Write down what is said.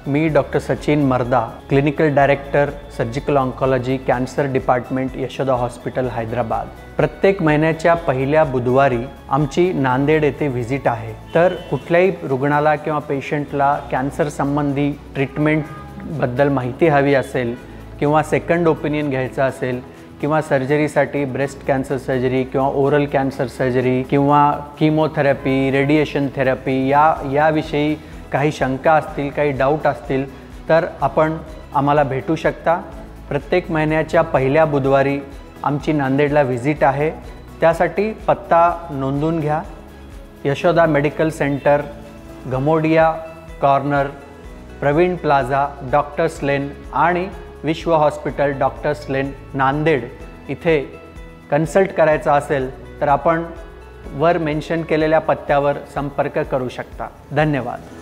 मी doctor Sachin मर्दा, clinical director surgical oncology cancer department Yashoda hospital Hyderabad. प्रत्येक महिन्याच्या पहिल्या बुधवारी आमची नांदेड येथे व्हिजिट आहे। तर कुठल्याही रुग्णाला किंवा पेशंटला कॅन्सर संबंधी ट्रीटमेंटबद्दल माहिती हवी असेल किंवा सेकंड ओपिनियन घ्यायचा असेल किंवा सर्जरीसाठी ब्रेस्ट कॅन्सर सर्जरी किंवा ओरल कॅन्सर सर्जरी किंवा कीमोथेरपी, रेडिएशन थेरपी याविषयी काही शंका असतील, काही डाऊट असतील तर आपण आम्हाला भेटू शकता। प्रत्येक महिन्याच्या पहिल्या बुधवारी आमची नांदेडला व्हिजिट आहे। त्यासाठी पत्ता नोंदवून घ्या। Yashoda medical centre, Gamodia corner, Praveen plaza, doctors lane आणि विश्व हॉस्पिटल डॉक्टर्स लेन नांदेड इथे कन्सल्ट करायचा असेल तर आपण वर मेन्शन केलेल्या पत्त्यावर संपर्क करू शकता। धन्यवाद।